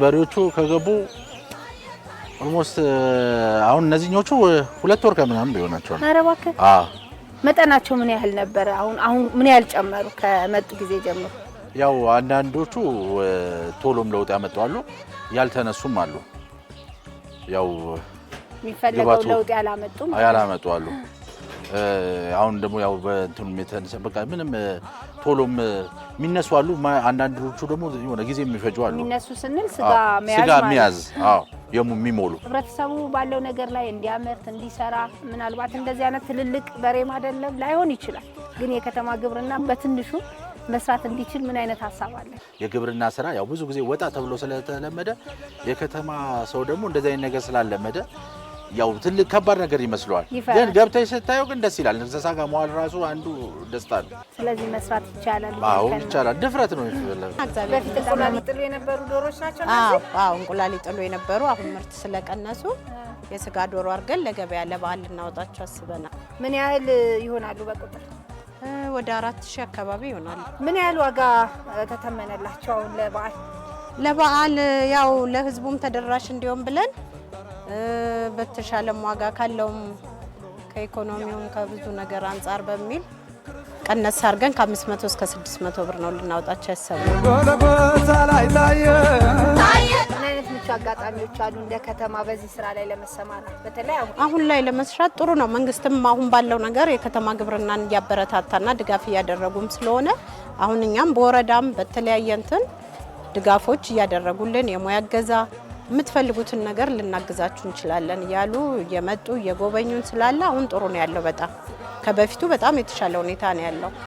በሬዎቹ ከገቡ ኦልሞስት አሁን እነዚህኞቹ 2 ወር ከምናምን ቢሆናቸው ነው። ኧረ እባክህ መጠናቸው ምን ያህል ነበር? አሁን ምን ያህል ጨመሩ ከመጡ ጊዜ ጀምሮ? ያው አንዳንዶቹ ቶሎም ለውጥ ያመጣሉ፣ ያልተነሱም አሉ። ያው የሚፈልገው ለውጥ ያላመጡ አሉ። አሁን ደግሞ ያው በእንትኑ የተነሳ በቃ ምንም ቶሎም የሚነሱ አሉ። አንዳንዶቹ ደግሞ የሆነ ጊዜ የሚፈጁ አሉ። የሚነሱ ስንል ስጋ መያዝ የሚሞሉ ህብረተሰቡ ባለው ነገር ላይ እንዲያመርት እንዲሰራ ምናልባት እንደዚህ አይነት ትልልቅ በሬ ማደለብ ላይሆን ይችላል። ግን የከተማ ግብርና በትንሹ መስራት እንዲችል ምን አይነት ሀሳብ አለ? የግብርና ስራ ያው ብዙ ጊዜ ወጣ ተብሎ ስለተለመደ የከተማ ሰው ደግሞ እንደዚህ አይነት ነገር ስላለመደ ያው ትልቅ ከባድ ነገር ይመስለዋል። ግን ገብተሽ ስታየው ግን ደስ ይላል። እንስሳ ጋር መዋል ራሱ አንዱ ደስታ ነው። ስለዚህ መስራት ይቻላል። ይቻላል። ድፍረት ነው የሚፈልገው። በፊት እንቁላል ይጥሉ የነበሩ ዶሮች ናቸው። እንቁላል ይጥሉ የነበሩ አሁን ምርት ስለቀነሱ የስጋ ዶሮ አድርገን ለገበያ ለበዓል ልናወጣቸው አስበናል። ምን ያህል ይሆናሉ በቁጥር? ወደ 4000 አካባቢ ይሆናሉ። ምን ያህል ዋጋ ተተመነላቸው አሁን ለበዓል ያው ለህዝቡም ተደራሽ እንዲሆን ብለን በተሻለም ዋጋ ካለውም ከኢኮኖሚውም ከብዙ ነገር አንፃር በሚል ቀነስ አድርገን ከ500 እስከ 600 ብር ነው ልናወጣቸው ያሰብነው። ምን አይነት ምቹ አጋጣሚዎች አሉ እንደ ከተማ በዚህ ስራ ላይ ለመሰማራት? በተለይ አሁን ላይ ለመስራት ጥሩ ነው። መንግስትም አሁን ባለው ነገር የከተማ ግብርናን እያበረታታና ድጋፍ እያደረጉም ስለሆነ አሁን እኛም በወረዳም በተለያየ እንትን ድጋፎች እያደረጉልን የሙያ እገዛ የምትፈልጉትን ነገር ልናግዛችሁ እንችላለን እያሉ እየመጡ እየጎበኙን ስላለ አሁን ጥሩ ነው ያለው። በጣም ከበፊቱ በጣም የተሻለ ሁኔታ ነው ያለው።